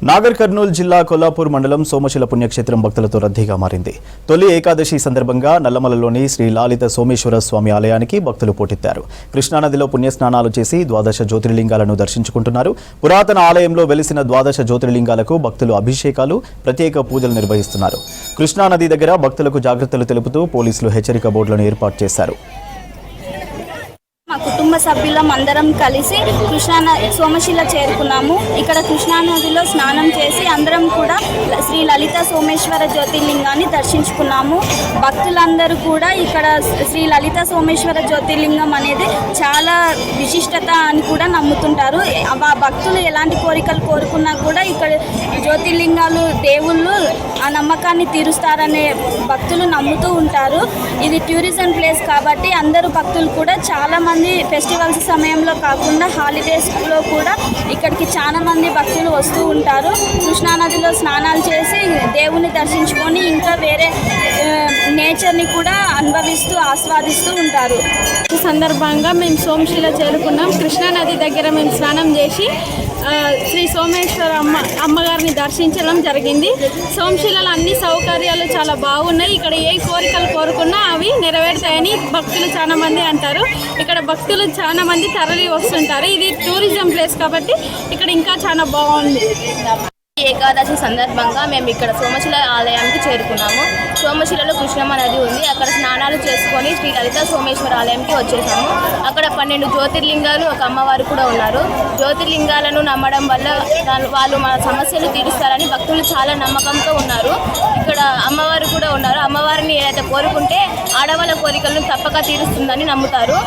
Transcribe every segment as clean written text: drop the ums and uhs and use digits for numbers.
నాగర్ కర్నూలు జిల్లా కొల్లాపూర్ మండలం సోమశిల పుణ్యక్షేత్రం భక్తులతో రద్దీగా మారింది. తొలి ఏకాదశి సందర్భంగా నల్లమలలోని శ్రీ లాలిత సోమేశ్వర స్వామి ఆలయానికి భక్తులు పోటెత్తారు. కృష్ణానదిలో పుణ్యస్నానాలు చేసి ద్వాదశ జ్యోతిర్లింగాలను దర్శించుకుంటున్నారు. పురాతన ఆలయంలో వెలిసిన ద్వాదశ జ్యోతిర్లింగాలకు భక్తులు అభిషేకాలు, ప్రత్యేక పూజలు నిర్వహిస్తున్నారు. కృష్ణానది దగ్గర భక్తులకు జాగ్రత్తలు తెలుపుతూ పోలీసులు హెచ్చరిక బోర్డులను ఏర్పాటు చేశారు. మా కుటుంబ సభ్యులం అందరం కలిసి సోమశిల చేరుకున్నాము. ఇక్కడ కృష్ణానదిలో స్నానం చేసి అందరం కూడా శ్రీ లలిత సోమేశ్వర జ్యోతిర్లింగాన్ని దర్శించుకున్నాము. భక్తులందరూ కూడా ఇక్కడ శ్రీ లలిత సోమేశ్వర జ్యోతిర్లింగం అనేది చాలా విశిష్టత అని కూడా నమ్ముతుంటారు. ఆ భక్తులు ఎలాంటి కోరికలు కోరుకున్నా కూడా ఇక్కడ జ్యోతిర్లింగాలు దేవుళ్ళు ఆ నమ్మకాన్ని తీరుస్తారనే భక్తులు నమ్ముతూ ఉంటారు. ఇది టూరిజం ప్లేస్ కాబట్టి అందరూ భక్తులు కూడా చాలామంది ఫెస్టివల్స్ సమయంలో కాకుండా హాలిడేస్లో కూడా ఇక్కడికి చాలా మంది భక్తులు వస్తూ ఉంటారు. కృష్ణానదిలో స్నానాలు చేసి దేవుని దర్శించుకొని ఇంకా వేరే నేచర్ని కూడా అనుభవిస్తూ ఆస్వాదిస్తూ ఉంటారు. ఈ సందర్భంగా మేము సోమశిల చేరుకున్నాం. కృష్ణానది దగ్గర మేము స్నానం చేసి శ్రీ సోమేశ్వర అమ్మగారిని దర్శించడం జరిగింది. సోమశిలలో అన్ని సౌకర్యాలు చాలా బాగున్నాయి. ఇక్కడ ఏ కోరికలు కోరుకున్నా అవి నెరవేరుతాయని భక్తులు చాలా మంది అంటారు. ఇక్కడ భక్తులు చాలా మంది తరలి వస్తుంటారు. ఇది టూరిజం ప్లేస్ కాబట్టి ఇక్కడ ఇంకా చాలా బాగుంది. ఏకాదశి సందర్భంగా మేము ఇక్కడ సోమశిల ఆలయానికి చేరుకున్నాము. సోమశిలలో కృష్ణమ్మ నది ఉంది. అక్కడ స్నానాలు చేసుకొని శ్రీ లలిత సోమేశ్వర ఆలయంకి వచ్చేసాము. అక్కడ 12 జ్యోతిర్లింగాలు, ఒక అమ్మవారు కూడా ఉన్నారు. జ్యోతిర్లింగాలను నమ్మడం వల్ల వాళ్ళు మన సమస్యలు తీరుస్తారని భక్తులు చాలా నమ్మకంతో ఉన్నారు. ఇక్కడ అమ్మవారు కూడా ఉన్నారు. అమ్మవారిని ఏదైతే కోరుకుంటే ఆడవాళ్ళ కోరికలను తప్పక తీరుస్తుందని నమ్ముతారు.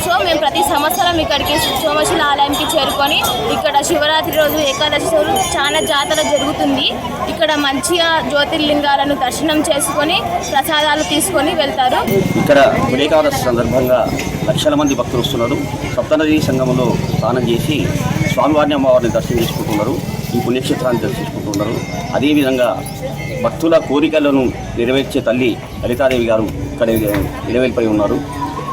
సో మేము ప్రతి సంవత్సరం ఇక్కడికి సోమశిల ఆలయంకి చేరుకొని ఇక్కడ శివరాత్రి రోజు ఏకాదశి రోజు చాలా జాతర జరుగుతుంది. ఇక్కడ మంచిగా జ్యోతిర్లింగాలను దర్శనం చేసుకొని ప్రసాదాలు తీసుకొని వెళ్తారు. ఇక్కడ ఏకాదశి సందర్భంగా లక్షల మంది భక్తులు వస్తున్నారు. సప్తనది సంగమంలో స్నానం చేసి స్వామివారిని అమ్మవారిని దర్శనం చేసుకుంటున్నారు. ఈ పుణ్యక్షేత్రాన్ని దర్శించుకుంటున్నారు. అదేవిధంగా భక్తుల కోరికలను నెరవేర్చే తల్లి లలితాదేవి గారు ఇక్కడ నెరవేర్పై ఉన్నారు.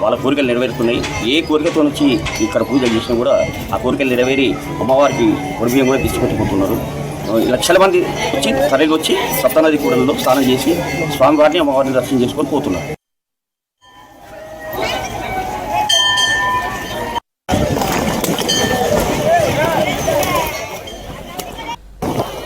వాళ్ళ కోరికలు నెరవేరుతున్నాయి. ఏ కోరికతో నుంచి ఇక్కడ పూజ చేసినా కూడా ఆ కోరికలు నెరవేరి అమ్మవారికి వడిబియ్యం కూడా తీసుకొచ్చుకుంటున్నారు. లక్షల మంది వచ్చి తరలి వచ్చి సప్తనది కూడలలో స్నానం చేసి స్వామివారిని అమ్మవారిని దర్శనం చేసుకొని పోతున్నారు.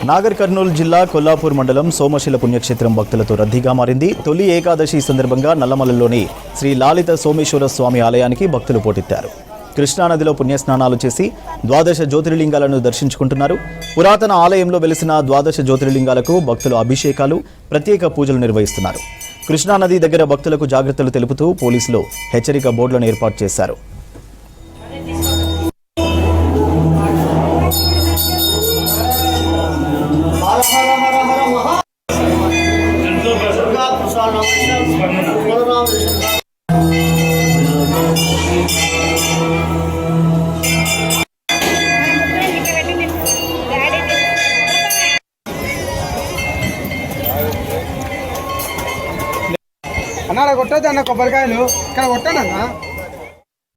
నాగర్ కర్నూలు జిల్లా కొల్లాపూర్ మండలం సోమశిల పుణ్యక్షేత్రం భక్తులతో రద్దీగా మారింది. తొలి ఏకాదశి సందర్భంగా నల్లమలలోని శ్రీ లాలిత సోమేశ్వర స్వామి ఆలయానికి భక్తులు పోటెత్తారు. కృష్ణానదిలో పుణ్యస్నానాలు చేసి ద్వాదశ జ్యోతిర్లింగాలను దర్శించుకుంటున్నారు. పురాతన ఆలయంలో వెలిసిన ద్వాదశ జ్యోతిర్లింగాలకు భక్తులు అభిషేకాలు, ప్రత్యేక పూజలు నిర్వహిస్తున్నారు. కృష్ణానది దగ్గర భక్తులకు జాగ్రత్తలు తెలుపుతూ పోలీసులు హెచ్చరిక బోర్డులను ఏర్పాటు చేశారు. అన్నారా కొట్టద్దు అన్న కొబ్బరికాయలు ఇక్కడ కొట్టానన్నా.